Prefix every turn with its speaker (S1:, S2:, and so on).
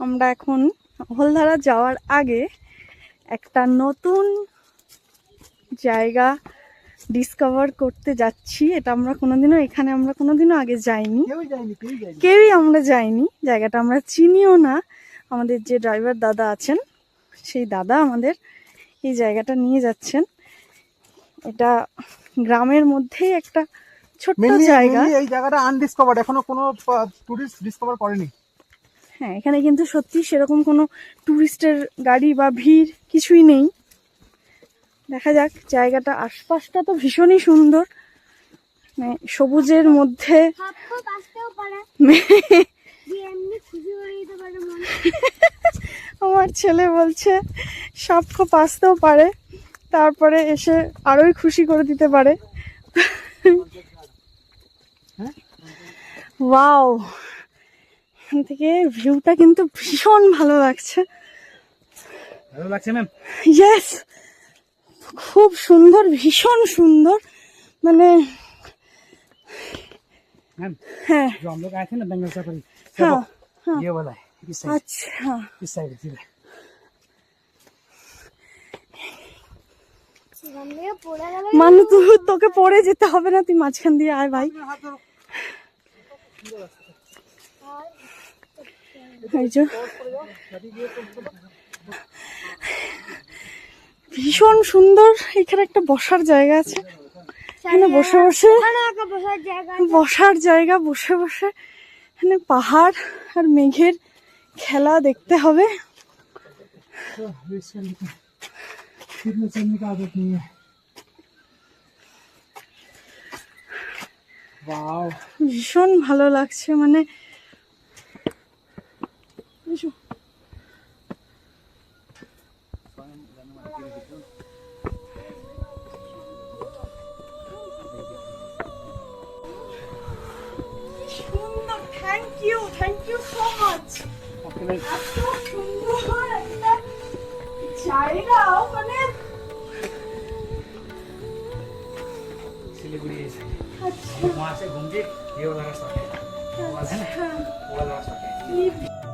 S1: আমরা এখন হলধারা যাওয়ার আগে একটা নতুন জায়গা ডিসকভার করতে যাচ্ছি। এটা আমরা কোনোদিনও আগে যাইনি, কেউই আমরা যাইনি। জায়গাটা আমরা চিনিও না। আমাদের যে ড্রাইভার দাদা আছেন সেই দাদা আমাদের এই জায়গাটা নিয়ে যাচ্ছেন। এটা গ্রামের মধ্যেই একটা ছোট্ট জায়গা।
S2: এই জায়গাটা আনডিসকভার্ড, এখনো কোনো টুরিস্ট ডিসকভার করেনি।
S1: হ্যাঁ, এখানে কিন্তু সত্যি সেরকম কোনো টুরিস্টের গাড়ি বা ভিড় কিছুই নেই। দেখা যাক জায়গাটা, আশপাশটা তো ভীষণই সুন্দর, মানে সবুজের মধ্যে। আমার ছেলে বলছে সাপ খোপ আসতেও পারে, তারপরে এসে আরোই খুশি করে দিতে পারে। ওয়াও, এখান থেকে ভিউটা কিন্তু ভীষণ ভালো লাগছে।
S2: ম্যাম?
S1: ইয়েস, খুব সুন্দর, ভীষণ সুন্দর। মানে
S2: मैम,
S1: হ্যাঁ,
S2: जो हम लोग आए थे ना बेंगल सफारी,
S1: हाँ, हाँ।
S2: ये वाला है, इस साइड,
S1: আচ্ছা,
S2: इस साइड सीधे।
S1: মানু তোকে পড়ে যেতে হবে না, তুই মাঝখান দিয়ে আয় ভাই। ভীষণ সুন্দর। এখানে একটা বসার জায়গা আছে, এখানে বসার জায়গা, বসে বসে এখানে পাহাড় আর মেঘের খেলা দেখতে হবে। ভীষণ ভালো লাগছে, মানে থ্যাংক ইউ সো মাচ। এত সুন্দর একটা জায়গা, মানে
S2: सिलीगुड़ी से वहाँ से घूम के ये वाला रास्ता है, वो वाला है ना, वो वाला रास्ता है।